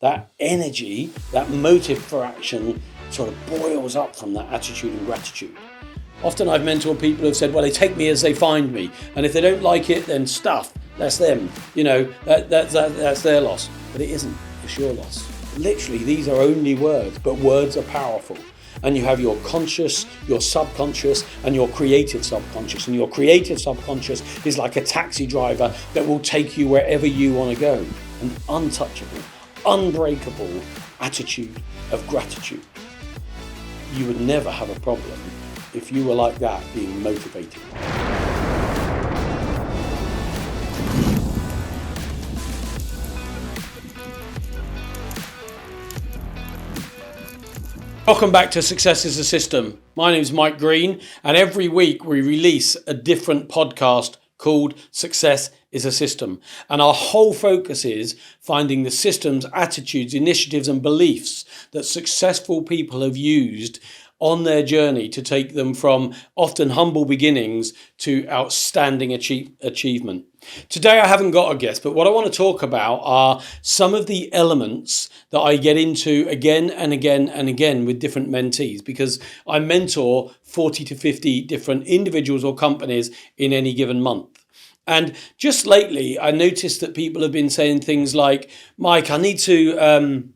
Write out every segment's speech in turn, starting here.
that energy, that motive for action sort of boils up from that attitude and gratitude. Often I've mentored people who have said, well, they take me as they find me. And if they don't like it, then stuff. That's them. That's their loss. But it isn't. It's your loss. Literally, these are only words, but words are powerful. And you have your conscious, your subconscious, and your creative subconscious. And your creative subconscious is like a taxi driver that will take you wherever you want to go. An untouchable, unbreakable attitude of gratitude. You would never have a problem if you were like that, being motivated. Welcome back to Success is a System. My name is Mike Green, and every week we release a different podcast called Success is a System. And our whole focus is finding the systems, attitudes, initiatives, and beliefs that successful people have used on their journey to take them from often humble beginnings to outstanding achievement. Today I haven't got a guest, but what I want to talk about are some of the elements that I get into again and again and again with different mentees, because I mentor 40 to 50 different individuals or companies in any given month. And just lately, I noticed that people have been saying things like, Mike, I need to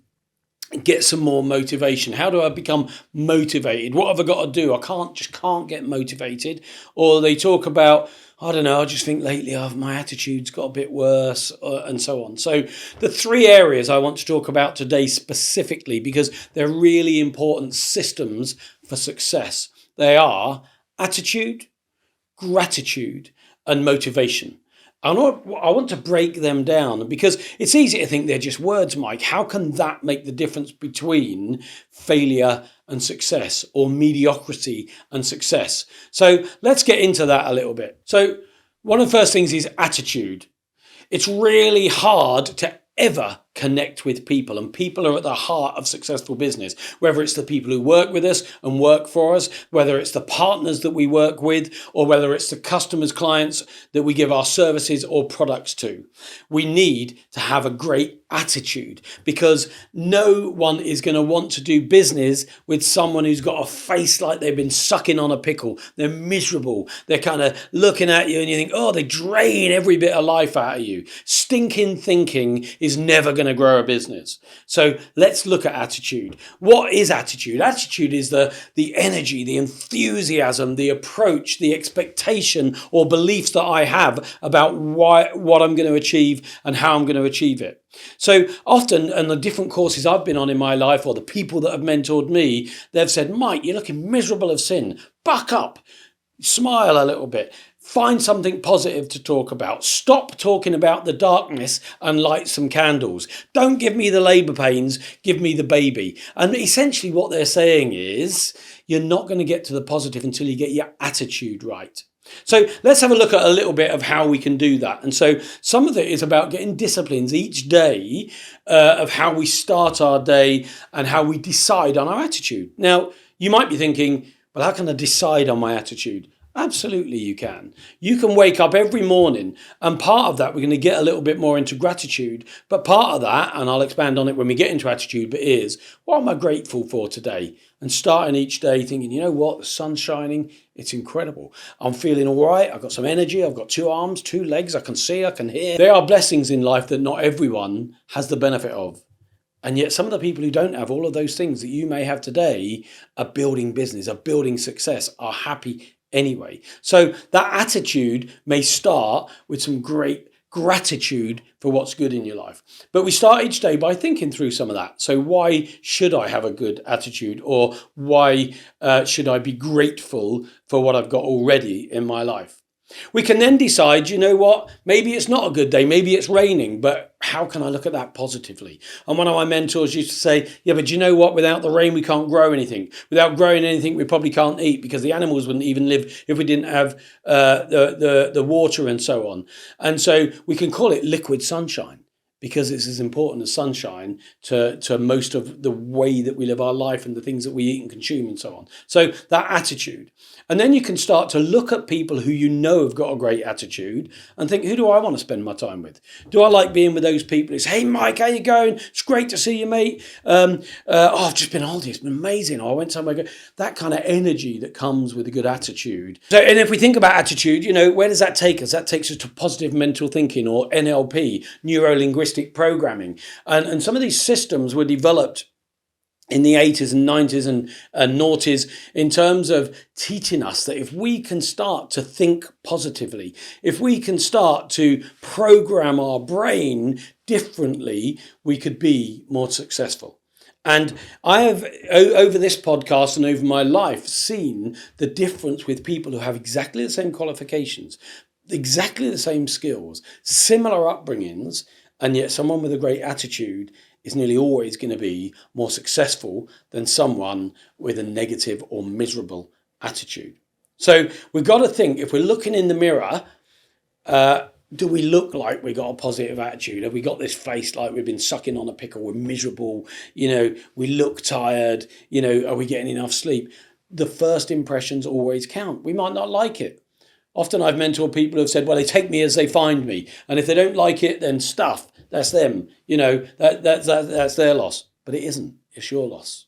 get some more motivation. How do I become motivated? What have I got to do? I can't get motivated. Or they talk about, I don't know, I just think lately my attitude's got a bit worse, and so on. So the three areas I want to talk about today specifically, because they're really important systems for success. They are attitude, gratitude, and motivation. I want to break them down because it's easy to think they're just words, Mike. How can that make the difference between failure and success, or mediocrity and success? So let's get into that a little bit. So one of the first things is attitude. It's really hard to ever connect with people, and people are at the heart of successful business, whether it's the people who work with us and work for us, whether it's the partners that we work with, or whether it's the customers, clients that we give our services or products to. We need to have a great attitude, because no one is going to want to do business with someone who's got a face like they've been sucking on a pickle. They're miserable. They're kind of looking at you and you think, oh, they drain every bit of life out of you. Stinking thinking is never going to grow a business. So let's look at attitude. What is attitude? Attitude is the energy, the enthusiasm, the approach, the expectation or beliefs that I have about what I'm going to achieve and how I'm going to achieve it. So often, and the different courses I've been on in my life, or the people that have mentored me, they've said, Mike, you're looking miserable of sin. Buck up, smile a little bit. Find something positive to talk about. Stop talking about the darkness and light some candles. Don't give me the labour pains, give me the baby. And essentially what they're saying is, you're not going to get to the positive until you get your attitude right. So let's have a look at a little bit of how we can do that. And so some of it is about getting disciplines each day of how we start our day and how we decide on our attitude. Now, you might be thinking, well, how can I decide on my attitude? Absolutely you can. You can wake up every morning, and part of that we're going to get a little bit more into gratitude, but part of that, and I'll expand on it when we get into attitude, but is, what am I grateful for today? And starting each day thinking, you know what, the sun's shining, it's incredible. I'm feeling all right, I've got some energy, I've got 2 arms, 2 legs, I can see, I can hear. There are blessings in life that not everyone has the benefit of. And yet some of the people who don't have all of those things that you may have today are building business, are building success, are happy anyway. So that attitude may start with some great gratitude for what's good in your life. But we start each day by thinking through some of that. So why should I have a good attitude? Or why should I be grateful for what I've got already in my life? We can then decide, you know what, maybe it's not a good day, maybe it's raining, but how can I look at that positively? And one of my mentors used to say, yeah, but you know what, without the rain, we can't grow anything. Without growing anything, we probably can't eat, because the animals wouldn't even live if we didn't have the water and so on. And so we can call it liquid sunshine. because it's as important as sunshine to most of the way that we live our life and the things that we eat and consume and so on. So that attitude. And then you can start to look at people who you know have got a great attitude and think, who do I want to spend my time with? Do I like being with those people who say, hey, Mike, how you going? It's great to see you, mate. I've just been on Aldi. It's been amazing. I went somewhere. That kind of energy that comes with a good attitude. So, and if we think about attitude, where does that take us? That takes us to positive mental thinking, or NLP, neuro-linguistic programming. And some of these systems were developed in the 80s and 90s and noughties in terms of teaching us that if we can start to think positively, if we can start to program our brain differently, we could be more successful. And I have, over this podcast and over my life, seen the difference with people who have exactly the same qualifications, exactly the same skills, similar upbringings, and yet someone with a great attitude is nearly always going to be more successful than someone with a negative or miserable attitude. So we've got to think, if we're looking in the mirror, do we look like we got a positive attitude? Have we got this face like we've been sucking on a pickle? We're miserable. We look tired. Are we getting enough sleep? The first impressions always count. We might not like it. Often I've mentored people who have said, well, they take me as they find me. And if they don't like it, then stuff. That's them. That's their loss. But it isn't. It's your loss.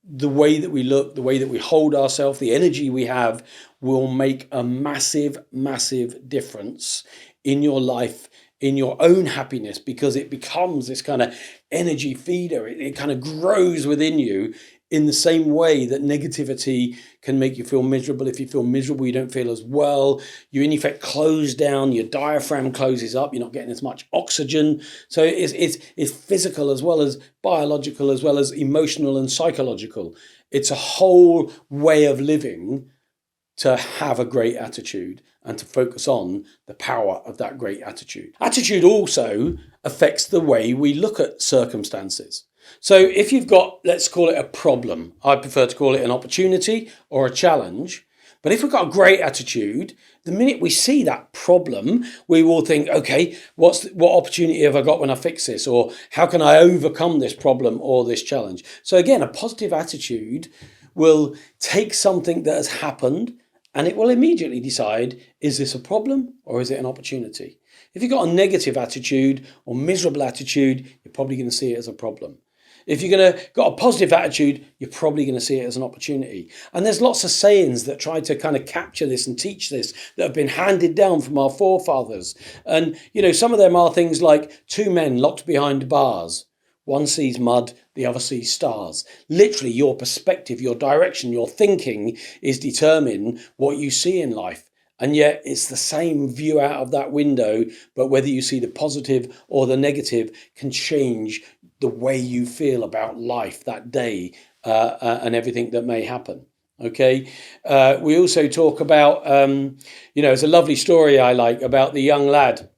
The way that we look, the way that we hold ourselves, the energy we have will make a massive, massive difference in your life, in your own happiness, because it becomes this kind of energy feeder. It kind of grows within you in the same way that negativity can make you feel miserable. If you feel miserable, you don't feel as well. You, in effect, close down. Your diaphragm closes up. You're not getting as much oxygen. So it's physical as well as biological, as well as emotional and psychological. It's a whole way of living to have a great attitude and to focus on the power of that great attitude. Attitude also affects the way we look at circumstances. So if you've got, let's call it a problem, I prefer to call it an opportunity or a challenge. But if we've got a great attitude, the minute we see that problem, we will think, okay, what opportunity have I got when I fix this? Or how can I overcome this problem or this challenge? So again, a positive attitude will take something that has happened and it will immediately decide, is this a problem or is it an opportunity? If you've got a negative attitude or miserable attitude, you're probably going to see it as a problem. If you're got a positive attitude, you're probably going to see it as an opportunity. And there's lots of sayings that try to kind of capture this and teach this that have been handed down from our forefathers. And, some of them are things like two men locked behind bars. One sees mud, the other sees stars. Literally, your perspective, your direction, your thinking is determine what you see in life. And yet it's the same view out of that window, but whether you see the positive or the negative can change the way you feel about life that day and everything that may happen. Okay. We also talk about, it's a lovely story I like about the young lad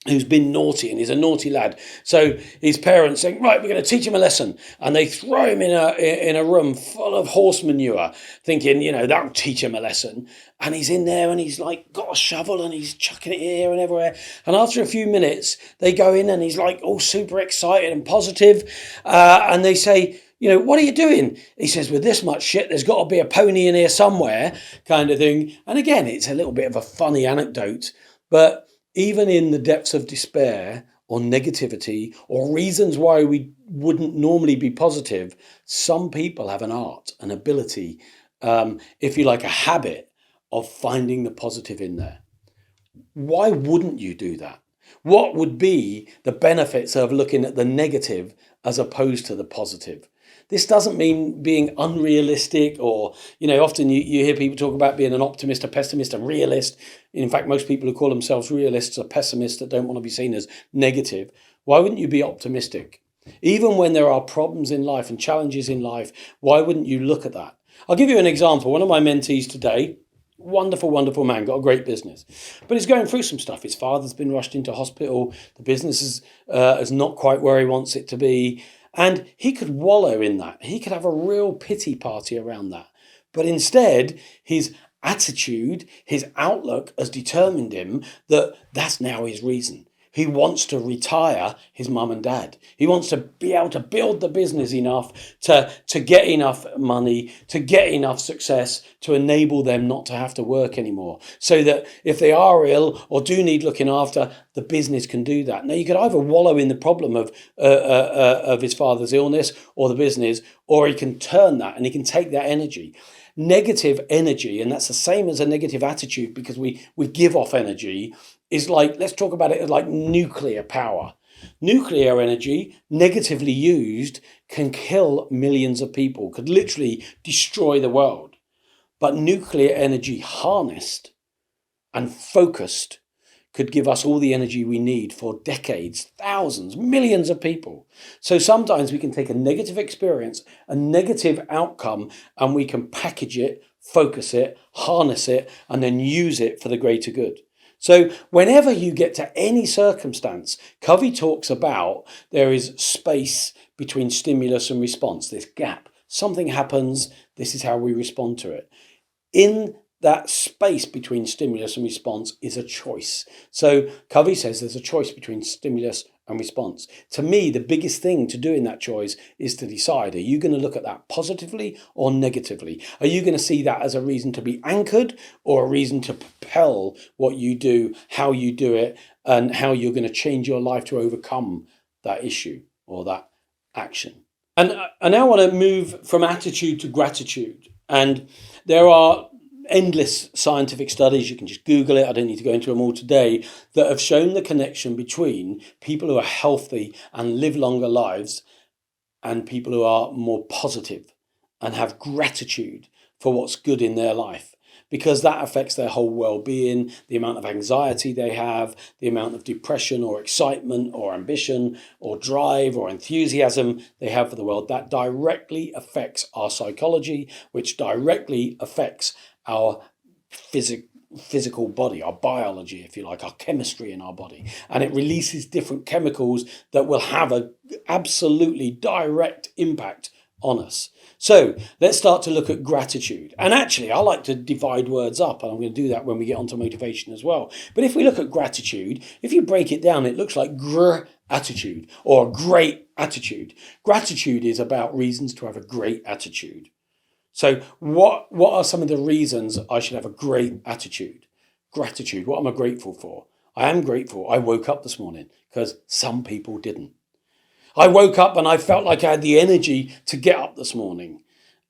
who's been naughty, and he's a naughty lad. So his parents think, right, we're going to teach him a lesson. And they throw him in a room full of horse manure, thinking, that'll teach him a lesson. And he's in there and he's like got a shovel and he's chucking it here and everywhere. And after a few minutes, they go in and he's like all super excited and positive. And they say, what are you doing? He says, with this much shit, there's got to be a pony in here somewhere, kind of thing. And again, it's a little bit of a funny anecdote, but even in the depths of despair or negativity or reasons why we wouldn't normally be positive, some people have an art, an ability, if you like, a habit of finding the positive in there. Why wouldn't you do that? What would be the benefits of looking at the negative as opposed to the positive? This doesn't mean being unrealistic or, often you hear people talk about being an optimist, a pessimist, a realist. In fact, most people who call themselves realists are pessimists that don't want to be seen as negative. Why wouldn't you be optimistic? Even when there are problems in life and challenges in life, why wouldn't you look at that? I'll give you an example. One of my mentees today, wonderful, wonderful man, got a great business, but he's going through some stuff. His father's been rushed into hospital. The business is not quite where he wants it to be. And he could wallow in that. He could have a real pity party around that. But instead, his attitude, his outlook has determined him that that's now his reason. He wants to retire his mum and dad. He wants to be able to build the business enough to get enough money, to get enough success to enable them not to have to work anymore. So that if they are ill or do need looking after, the business can do that. Now, you could either wallow in the problem of his father's illness or the business, or he can turn that and he can take that energy. Negative energy, and that's the same as a negative attitude, because we give off energy, is like, let's talk about it as like nuclear power. Nuclear energy, negatively used, can kill millions of people, could literally destroy the world. But nuclear energy harnessed and focused could give us all the energy we need for decades, thousands, millions of people. So sometimes we can take a negative experience, a negative outcome, and we can package it, focus it, harness it, and then use it for the greater good. So whenever you get to any circumstance, Covey talks about there is space between stimulus and response, this gap. Something happens, this is how we respond to it. In that space between stimulus and response is a choice. So Covey says there's a choice between stimulus and response. To me, the biggest thing to do in that choice is to decide, are you going to look at that positively or negatively? Are you going to see that as a reason to be anchored or a reason to propel what you do, how you do it, and how you're going to change your life to overcome that issue or that action? And I now want to move from attitude to gratitude. And there are endless scientific studies, you can just Google it, I don't need to go into them all today, that have shown the connection between people who are healthy and live longer lives and people who are more positive and have gratitude for what's good in their life, because that affects their whole well-being, the amount of anxiety they have, the amount of depression or excitement or ambition or drive or enthusiasm they have for the world. That directly affects our psychology, which directly affects our physical body, our biology, if you like, our chemistry in our body. And it releases different chemicals that will have an absolutely direct impact on us. So let's start to look at gratitude. And actually, I like to divide words up, and I'm going to do that when we get onto motivation as well. But if we look at gratitude, if you break it down, it looks like attitude or great attitude. Gratitude is about reasons to have a great attitude. So what are some of the reasons I should have a great attitude? Gratitude. What am I grateful for? I am grateful I woke up this morning, because some people didn't. I woke up and I felt like I had the energy to get up this morning.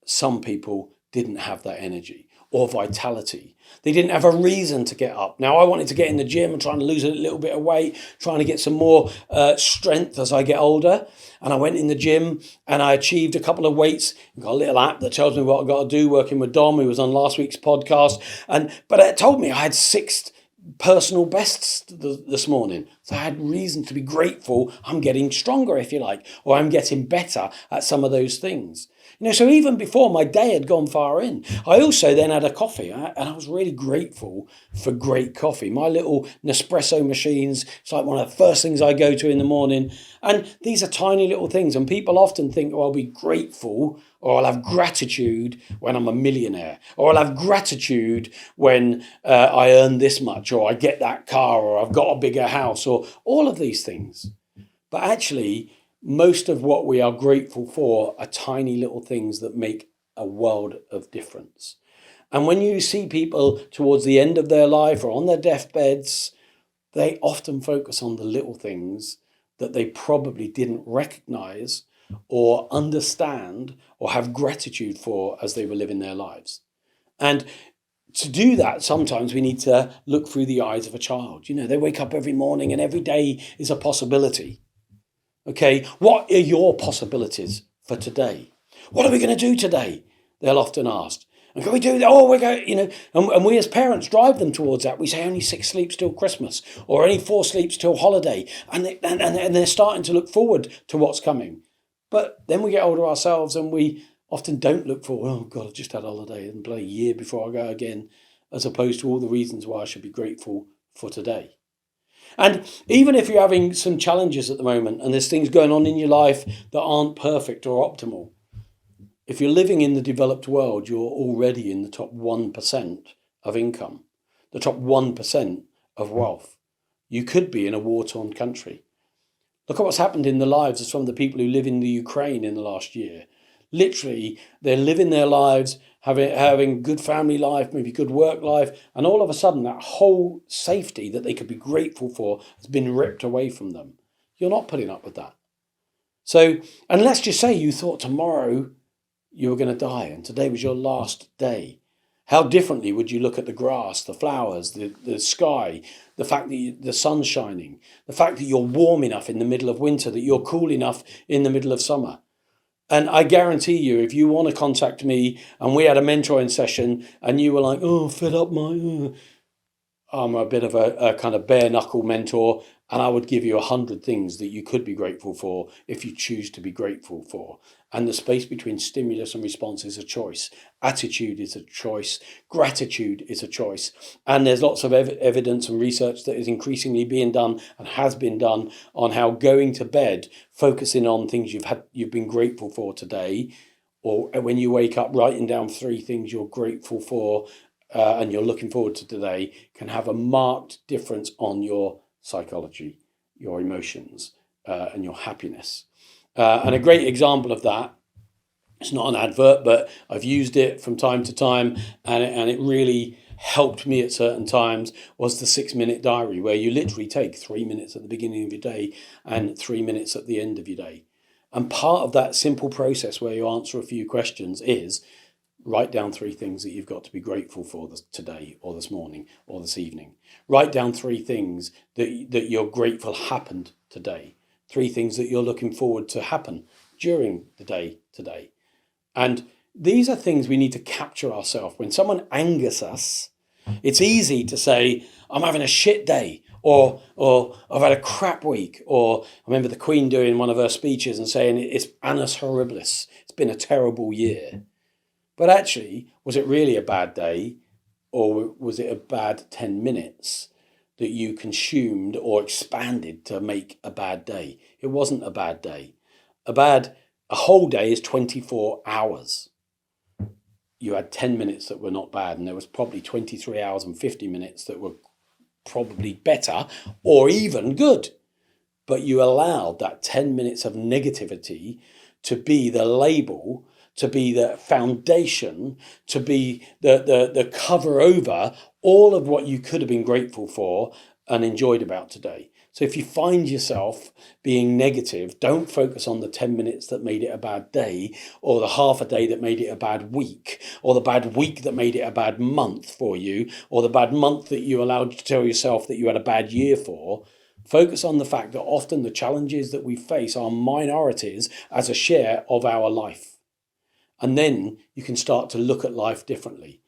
Some people didn't have that energy or vitality. They didn't have a reason to get up. Now, I wanted to get in the gym and trying to lose a little bit of weight, trying to get some more strength as I get older. And I went in the gym and I achieved a couple of weights. I've got a little app that tells me what I've got to do, working with Dom, who was on last week's podcast. But it told me I had 6 personal bests this morning. So I had reason to be grateful I'm getting stronger, if you like, or I'm getting better at some of those things. So even before my day had gone far in, I also then had a coffee, and I was really grateful for great coffee. My little Nespresso machines, it's like one of the first things I go to in the morning. And these are tiny little things. And people often think, oh, I'll be grateful or I'll have gratitude when I'm a millionaire, or I'll have gratitude when I earn this much, or I get that car, or I've got a bigger house, or all of these things. But actually, most of what we are grateful for are tiny little things that make a world of difference. And when you see people towards the end of their life or on their deathbeds, they often focus on the little things that they probably didn't recognize or understand or have gratitude for as they were living their lives. And to do that, sometimes we need to look through the eyes of a child. They wake up every morning and every day is a possibility. Okay, what are your possibilities for today? What are we going to do today? They'll often ask. And can we do that? Oh, we're going, and we as parents drive them towards that. We say only 6 sleeps till Christmas, or only 4 sleeps till holiday. And they're starting to look forward to what's coming. But then we get older ourselves and we often don't look forward. Oh God, I just had a holiday and bloody year before I go again, as opposed to all the reasons why I should be grateful for today. And even if you're having some challenges at the moment and there's things going on in your life that aren't perfect or optimal, if you're living in the developed world, you're already in the top 1% of income, the top 1% of wealth. you could be in a war-torn country. Look at what's happened in the lives of some of the people who live in the Ukraine in the last year. Literally, they're living their lives, having good family life, maybe good work life, and all of a sudden that whole safety that they could be grateful for has been ripped away from them. You're not putting up with that. So, and let's just say you thought tomorrow you were going to die and today was your last day. How differently would you look at the grass, the flowers, the sky, the fact that the sun's shining, the fact that you're warm enough in the middle of winter, that you're cool enough in the middle of summer? And I guarantee you, if you want to contact me and we had a mentoring session and you were like, oh, fed up I'm a bit of a kind of bare knuckle mentor, and I would give you 100 things that you could be grateful for if you choose to be grateful for. And the space between stimulus and response is a choice. Attitude is a choice. Gratitude is a choice. And there's lots of evidence and research that is increasingly being done and has been done on how going to bed, focusing on things you've been grateful for today, or when you wake up, writing down 3 things you're grateful for and you're looking forward to today, can have a marked difference on your psychology, your emotions, and your happiness. And a great example of that, it's not an advert, but I've used it from time to time, and it really helped me at certain times, was the 6-minute diary, where you literally take 3 minutes at the beginning of your day and 3 minutes at the end of your day. And part of that simple process where you answer a few questions is write down 3 things that you've got to be grateful for today or this morning or this evening. Write down 3 things that you're grateful happened today. 3 things that you're looking forward to happen during the day today. And these are things we need to capture ourselves. When someone angers us, it's easy to say, I'm having a shit day, or I've had a crap week, or I remember the Queen doing one of her speeches and saying it's annus horribilis. It's been a terrible year. But actually, was it really a bad day, or was it a bad 10 minutes that you consumed or expanded to make a bad day? It wasn't a bad day. A whole day is 24 hours. You had 10 minutes that were not bad, and there was probably 23 hours and 50 minutes that were probably better or even good. But you allowed that 10 minutes of negativity to be the label, to be the foundation, to be the cover over all of what you could have been grateful for and enjoyed about today. So if you find yourself being negative, don't focus on the 10 minutes that made it a bad day, or the half a day that made it a bad week, or the bad week that made it a bad month for you, or the bad month that you allowed to tell yourself that you had a bad year for. Focus on the fact that often the challenges that we face are minorities as a share of our life. And then you can start to look at life differently.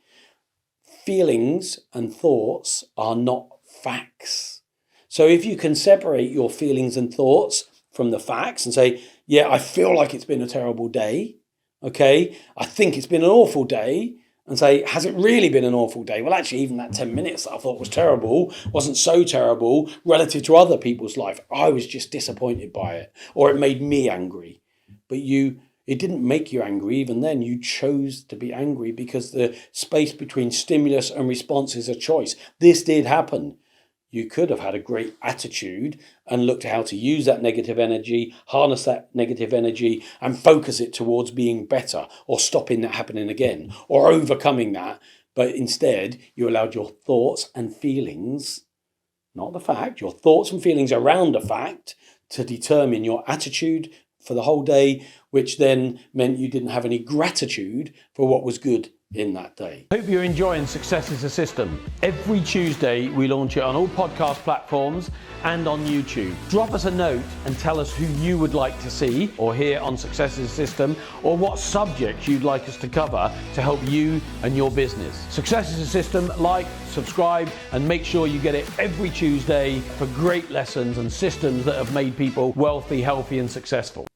Feelings and thoughts are not facts. So if you can separate your feelings and thoughts from the facts and say, yeah, I feel like it's been a terrible day. Okay, I think it's been an awful day. And say, has it really been an awful day? Well, actually, even that 10 minutes that I thought was terrible wasn't so terrible relative to other people's life. I was just disappointed by it, or it made me angry. But it didn't make you angry. Even then, you chose to be angry because the space between stimulus and response is a choice. This did happen. You could have had a great attitude and looked at how to use that negative energy, harness that negative energy and focus it towards being better, or stopping that happening again, or overcoming that. But instead, you allowed your thoughts and feelings, not the fact, your thoughts and feelings around a fact, to determine your attitude for the whole day, which then meant you didn't have any gratitude for what was good in that day. I hope you're enjoying Success is a System. Every Tuesday we launch it on all podcast platforms and on YouTube. Drop us a note and tell us who you would like to see or hear on Success is a System, or what subjects you'd like us to cover to help you and your business. Success is a System. Like, subscribe, and make sure you get it every Tuesday for great lessons and systems that have made people wealthy, healthy, and successful.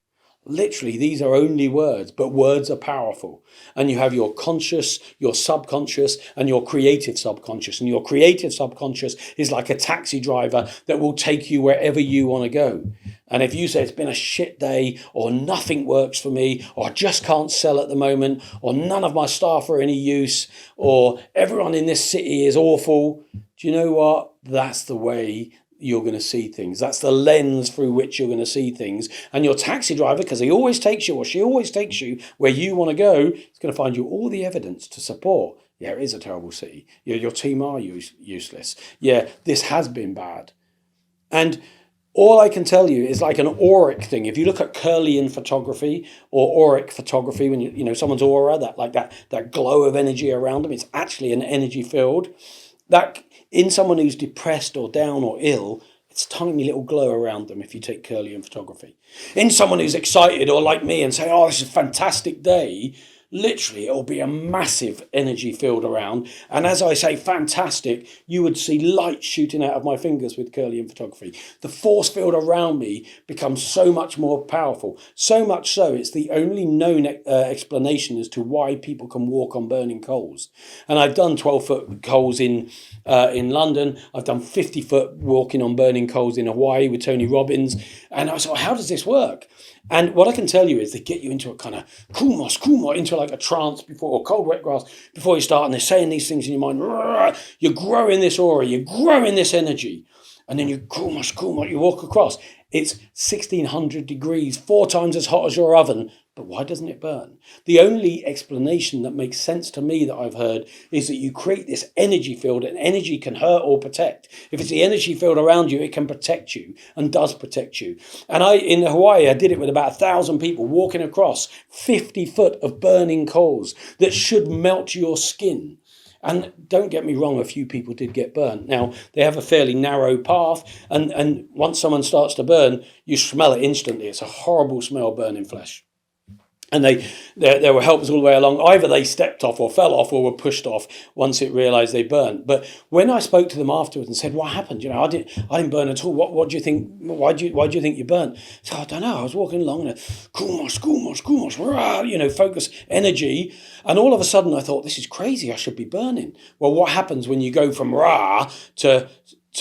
Literally, these are only words, but words are powerful. And you have your conscious, your subconscious, and your creative subconscious. And your creative subconscious is like a taxi driver that will take you wherever you want to go. And if you say it's been a shit day, or nothing works for me, or I just can't sell at the moment, or none of my staff are any use, or everyone in this city is awful, do you know what? That's the way you're going to see things. That's the lens through which you're going to see things. And your taxi driver, because he always takes you, or she always takes you where you want to go, is going to find you all the evidence to support. Yeah, it is a terrible city. Yeah, your team are useless. Yeah, this has been bad. And all I can tell you is like an auric thing. If you look at Kirlian photography or auric photography, when you know someone's aura, that glow of energy around them, it's actually an energy field. That in someone who's depressed or down or ill, it's a tiny little glow around them if you take Kirlian photography. In someone who's excited or like me and say, oh, this is a fantastic day, literally it'll be a massive energy field around. And as I say, fantastic, you would see light shooting out of my fingers with Kirlian photography. The force field around me becomes so much more powerful. So much so, it's the only known explanation as to why people can walk on burning coals. And I've done 12-foot coals in London. I've done 50-foot walking on burning coals in Hawaii with Tony Robbins. And I was like, how does this work? And what I can tell you is they get you into a kind of kumos, into like a trance before, or cold wet grass before you start. And they're saying these things in your mind. You're growing this aura, you're growing this energy. And then you kumos, you walk across. It's 1600 degrees, 4 times as hot as your oven. But why doesn't it burn? The only explanation that makes sense to me that I've heard is that you create this energy field, and energy can hurt or protect. If it's the energy field around you, it can protect you and does protect you. And in Hawaii, I did it with about 1,000 people walking across 50 foot of burning coals that should melt your skin. And don't get me wrong, a few people did get burnt. Now, they have a fairly narrow path, and once someone starts to burn, you smell it instantly. It's a horrible smell, burning flesh. And there were helpers all the way along. Either they stepped off or fell off or were pushed off once it realised they burnt. But when I spoke to them afterwards and said, "What happened? You know, I didn't burn at all. What do you think? Why do you think you burnt?" So I don't know. I was walking along and kumos, you know, focus energy, and all of a sudden I thought, this is crazy. I should be burning. Well, what happens when you go from rah to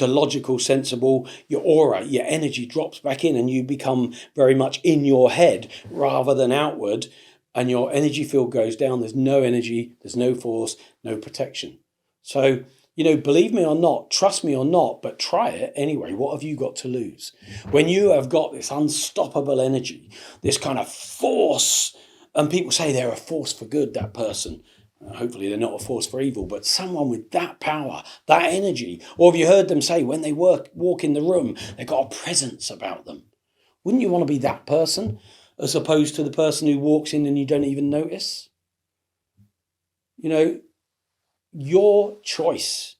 logical, sensible, your aura, your energy drops back in and you become very much in your head rather than outward, and your energy field goes down. There's no energy, there's no force, no protection. So, you know, believe me or not, trust me or not, but try it anyway. What have you got to lose? When you have got this unstoppable energy, this kind of force, and people say they're a force for good, that person. Hopefully they're not a force for evil, but someone with that power, that energy. Or have you heard them say when they walk in the room, they've got a presence about them? Wouldn't you want to be that person as opposed to the person who walks in and you don't even notice? You know, your choice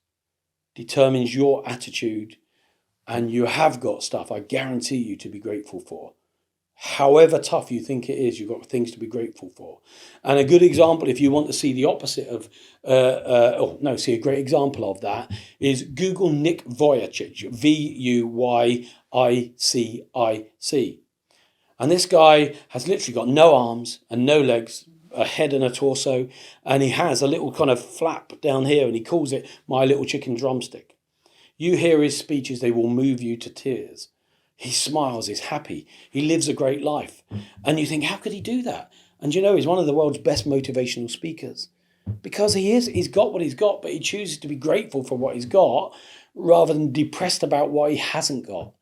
determines your attitude, and you have got stuff, I guarantee you, to be grateful for. However tough you think it is, you've got things to be grateful for. And a good example, if you want to see the opposite of, see a great example of that, is Google Nick Vujicic, Vujicic. And this guy has literally got no arms and no legs, a head and a torso, and he has a little kind of flap down here, and he calls it my little chicken drumstick. You hear his speeches, they will move you to tears. He smiles, he's happy, he lives a great life. And you think, how could he do that? And you know, he's one of the world's best motivational speakers. Because he's got what he's got, but he chooses to be grateful for what he's got rather than depressed about what he hasn't got.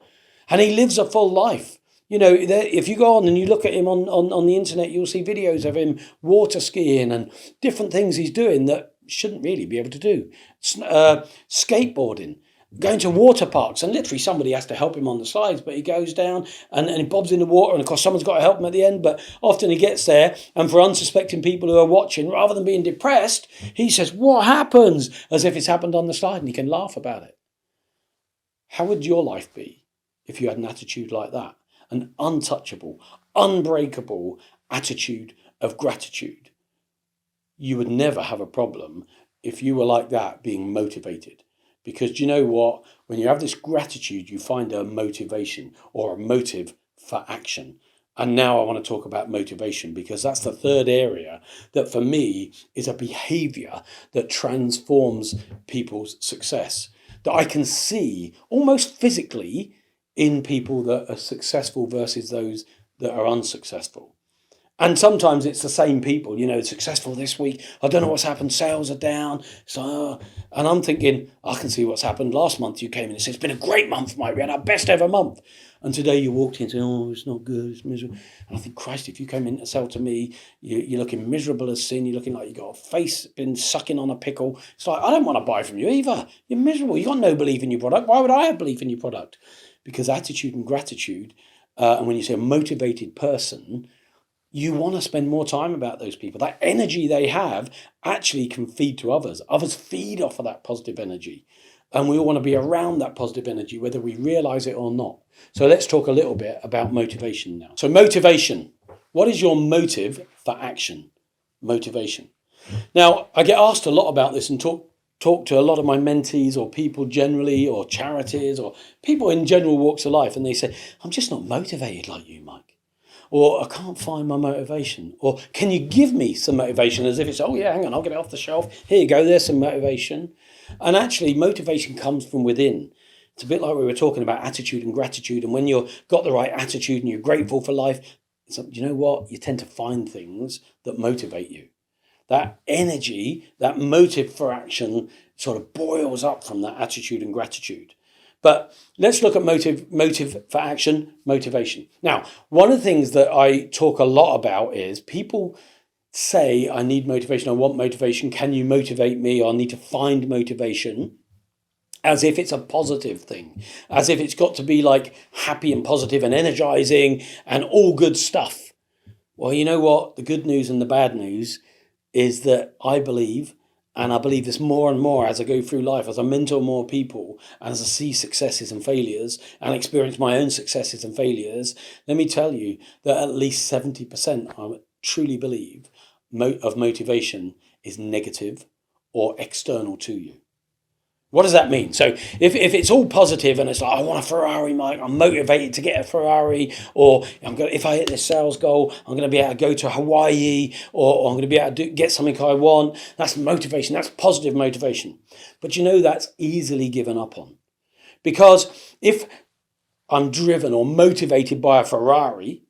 And he lives a full life. You know, if you go on and you look at him on the internet, you'll see videos of him water skiing and different things he's doing that shouldn't really be able to do. Skateboarding. Going to water parks, and literally somebody has to help him on the slides, but he goes down and he bobs in the water, and of course someone's got to help him at the end, but often he gets there, and for unsuspecting people who are watching, rather than being depressed, he says, "What happens?" as if it's happened on the slide, and he can laugh about it. How would your life be if you had an attitude like that? An untouchable, unbreakable attitude of gratitude. You would never have a problem if you were like that, being motivated. Because do you know what? When you have this gratitude, you find a motivation or a motive for action. And now I want to talk about motivation, because that's the third area that for me is a behavior that transforms people's success. That I can see almost physically in people that are successful versus those that are unsuccessful. And sometimes it's the same people, successful this week. I don't know what's happened. Sales are down. So, and I'm thinking, I can see what's happened. Last month you came in and said, it's been a great month, Mike. We had our best ever month. And today you walked in and said, oh, it's not good. It's miserable. And I think, Christ, if you came in to sell to me, you're looking miserable as sin. You're looking like you've got a face been sucking on a pickle. It's like, I don't want to buy from you either. You're miserable. You've got no belief in your product. Why would I have belief in your product? Because attitude and gratitude, and when you say a motivated person, you want to spend more time about those people. That energy they have actually can feed to others. Others feed off of that positive energy. And we all want to be around that positive energy, whether we realize it or not. So let's talk a little bit about motivation now. So motivation. What is your motive for action? Motivation. Now, I get asked a lot about this and talk to a lot of my mentees or people generally or charities or people in general walks of life. And they say, I'm just not motivated like you, Mike. Or I can't find my motivation. Or can you give me some motivation? As if it's, oh yeah, hang on, I'll get it off the shelf. Here you go, there's some motivation. And actually motivation comes from within. It's a bit like we were talking about attitude and gratitude. And when you've got the right attitude and you're grateful for life, you know what? You tend to find things that motivate you. That energy, that motive for action sort of boils up from that attitude and gratitude. But let's look at motive for action, motivation. Now, one of the things that I talk a lot about is people say, I need motivation, I want motivation, can you motivate me? Or I need to find motivation, as if it's a positive thing, as if it's got to be like happy and positive and energizing and all good stuff. Well, you know what? The good news and the bad news is that I believe, and I believe this more and more as I go through life, as I mentor more people, and as I see successes and failures, and experience my own successes and failures, let me tell you that at least 70%, I truly believe, of motivation is negative or external to you. What does that mean? So if it's all positive and it's like, I want a Ferrari, Mike, I'm motivated to get a Ferrari, or if I hit this sales goal, I'm going to be able to go to Hawaii, or I'm going to be able to get something I want. That's motivation. That's positive motivation. But that's easily given up on. Because if I'm driven or motivated by a Ferrari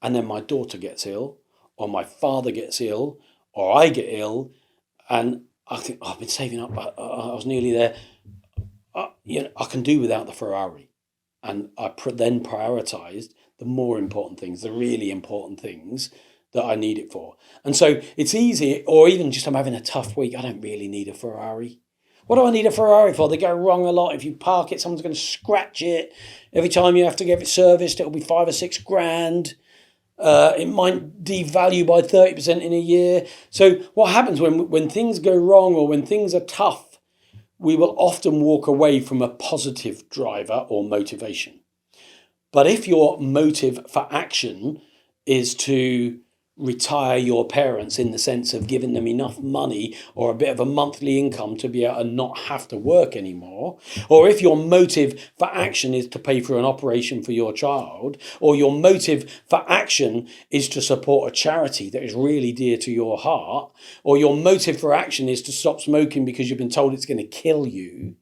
and then my daughter gets ill, or my father gets ill, or I get ill, and I think, I've been saving up, I was nearly there. I can do without the Ferrari. And I then prioritized the more important things, the really important things that I need it for. And so it's easy, or even just I'm having a tough week, I don't really need a Ferrari. What do I need a Ferrari for? They go wrong a lot. If you park it, someone's going to scratch it. Every time you have to get it serviced, it'll be 5 or 6 grand. It might devalue by 30% in a year. So what happens when things go wrong or when things are tough, we will often walk away from a positive driver or motivation. But if your motive for action is to retire your parents in the sense of giving them enough money or a bit of a monthly income to be able to not have to work anymore, or if your motive for action is to pay for an operation for your child, or your motive for action is to support a charity that is really dear to your heart, or your motive for action is to stop smoking because you've been told it's going to kill you,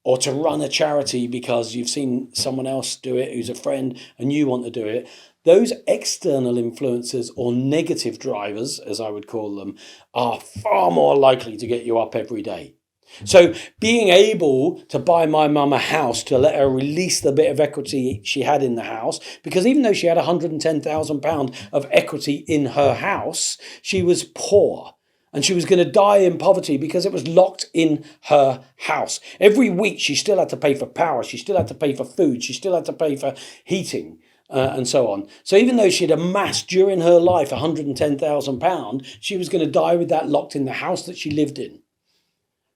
or to run a charity because you've seen someone else do it who's a friend and you want to do it, those external influences or negative drivers, as I would call them, are far more likely to get you up every day. So being able to buy my mum a house, to let her release the bit of equity she had in the house, because even though she had £110,000 of equity in her house, she was poor. And she was going to die in poverty because it was locked in her house. Every week she still had to pay for power. She still had to pay for food. She still had to pay for heating and so on. So even though she had amassed during her life £110,000, she was going to die with that locked in the house that she lived in.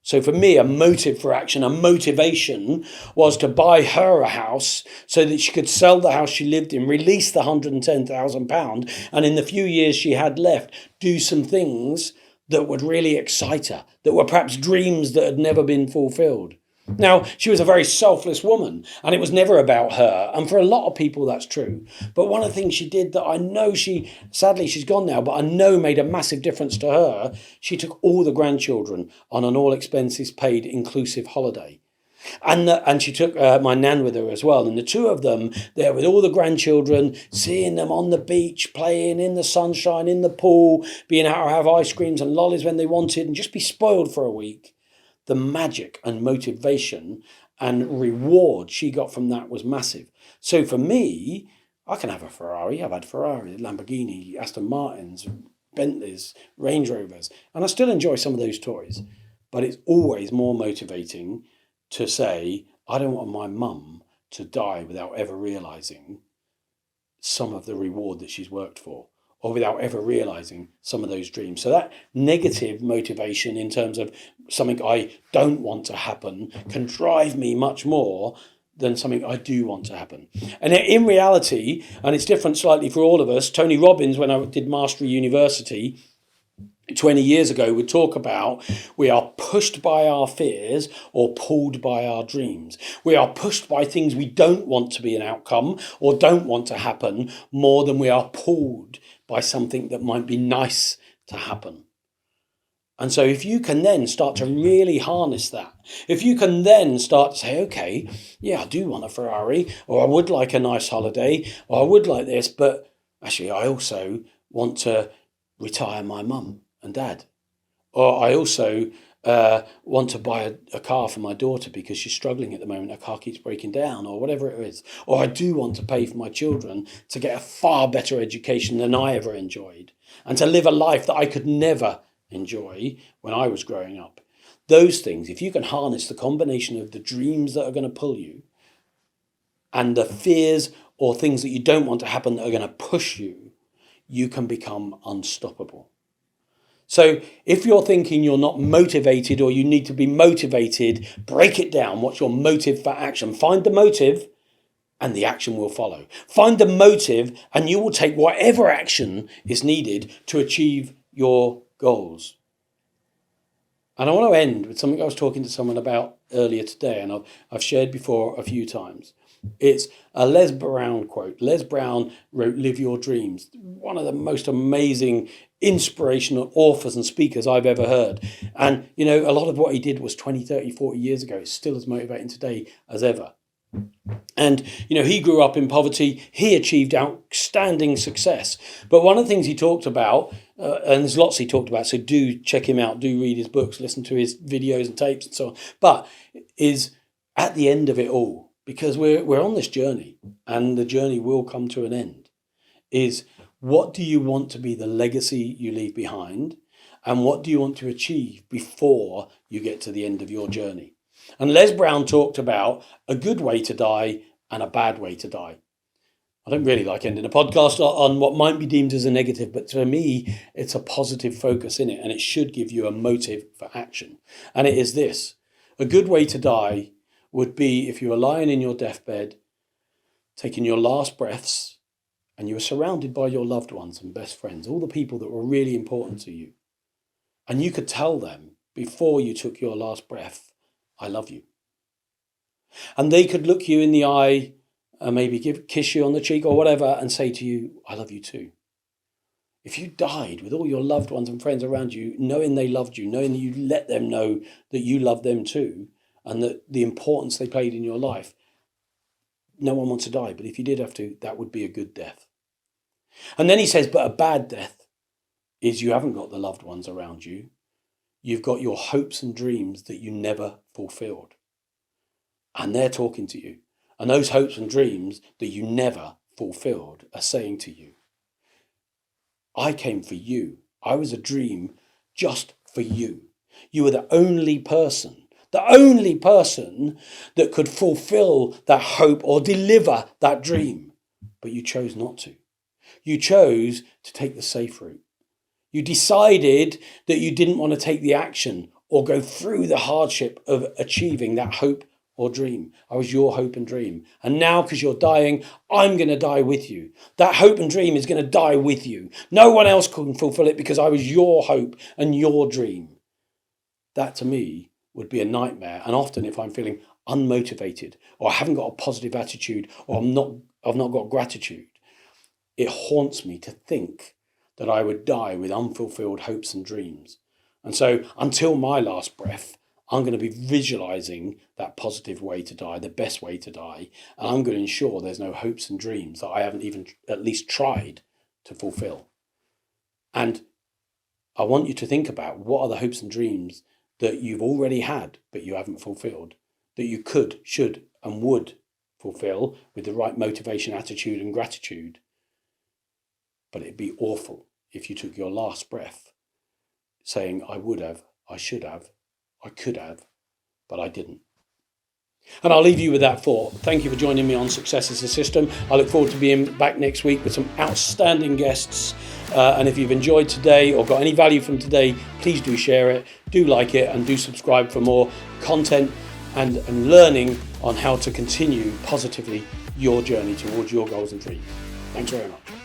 So for me, a motive for action, a motivation was to buy her a house so that she could sell the house she lived in, release the £110,000, and in the few years she had left, do some things that would really excite her, that were perhaps dreams that had never been fulfilled. Now, she was a very selfless woman, and it was never about her. And for a lot of people, that's true. But one of the things she did that I know sadly she's gone now, but I know made a massive difference to her, she took all the grandchildren on an all expenses paid inclusive holiday. And she took my nan with her as well. And the two of them there with all the grandchildren, seeing them on the beach, playing in the sunshine, in the pool, being able to have ice creams and lollies when they wanted and just be spoiled for a week. The magic and motivation and reward she got from that was massive. So for me, I can have a Ferrari. I've had Ferrari, Lamborghini, Aston Martins, Bentleys, Range Rovers, and I still enjoy some of those toys. But it's always more motivating to say, I don't want my mum to die without ever realising some of the reward that she's worked for, or without ever realising some of those dreams. So that negative motivation in terms of something I don't want to happen can drive me much more than something I do want to happen. And in reality, and it's different slightly for all of us, Tony Robbins, when I did Mastery University, 20 years ago, would talk about we are pushed by our fears or pulled by our dreams. We are pushed by things we don't want to be an outcome or don't want to happen more than we are pulled by something that might be nice to happen. And so if you can then start to really harness that, if you can then start to say, okay, yeah, I do want a Ferrari, or I would like a nice holiday, or I would like this, but actually I also want to retire my mum and dad. Or I also want to buy a car for my daughter because she's struggling at the moment. Her car keeps breaking down or whatever it is. Or I do want to pay for my children to get a far better education than I ever enjoyed and to live a life that I could never enjoy when I was growing up. Those things, if you can harness the combination of the dreams that are going to pull you and the fears or things that you don't want to happen that are going to push you, you can become unstoppable. So if you're thinking you're not motivated or you need to be motivated, break it down. What's your motive for action? Find the motive and the action will follow. Find the motive and you will take whatever action is needed to achieve your goals. And I want to end with something I was talking to someone about earlier today, and I've shared before a few times. It's a Les Brown quote. Les Brown wrote Live Your Dreams, one of the most amazing inspirational authors and speakers I've ever heard. And, you know, a lot of what he did was 20, 30, 40 years ago. It's still as motivating today as ever. And, you know, he grew up in poverty. He achieved outstanding success. But one of the things he talked about, and there's lots he talked about, so do check him out, do read his books, listen to his videos and tapes and so on. But is at the end of it all, because we're on this journey and the journey will come to an end, is what do you want to be the legacy you leave behind? And what do you want to achieve before you get to the end of your journey? And Les Brown talked about a good way to die and a bad way to die. I don't really like ending a podcast on what might be deemed as a negative, but for me, it's a positive focus in it, and it should give you a motive for action. And it is this. A good way to die would be if you were lying in your deathbed, taking your last breaths, and you were surrounded by your loved ones and best friends, all the people that were really important to you. And you could tell them before you took your last breath, I love you. And they could look you in the eye and maybe kiss you on the cheek or whatever and say to you, I love you too. If you died with all your loved ones and friends around you, knowing they loved you, knowing that you let them know that you love them too, and that the importance they played in your life, no one wants to die. But if you did have to, that would be a good death. And then he says, but a bad death is you haven't got the loved ones around you. You've got your hopes and dreams that you never fulfilled. And they're talking to you. And those hopes and dreams that you never fulfilled are saying to you, I came for you. I was a dream just for you. You were the only person that could fulfill that hope or deliver that dream. But you chose not to. You chose to take the safe route. You decided that you didn't want to take the action or go through the hardship of achieving that hope or dream. I was your hope and dream. And now, because you're dying, I'm going to die with you. That hope and dream is going to die with you. No one else can fulfill it because I was your hope and your dream. That to me would be a nightmare. And often if I'm feeling unmotivated or I haven't got a positive attitude or I've not got gratitude, it haunts me to think that I would die with unfulfilled hopes and dreams. And so until my last breath, I'm going to be visualizing that positive way to die, the best way to die. And I'm going to ensure there's no hopes and dreams that I haven't even at least tried to fulfill. And I want you to think about what are the hopes and dreams that you've already had, but you haven't fulfilled, that you could, should, and would fulfill with the right motivation, attitude, and gratitude. But it'd be awful if you took your last breath saying, I would have, I should have, I could have, but I didn't. And I'll leave you with that thought. Thank you for joining me on Success is a System. I look forward to being back next week with some outstanding guests. And if you've enjoyed today or got any value from today, please do share it, do like it, and do subscribe for more content and learning on how to continue positively your journey towards your goals and dreams. Thanks very much.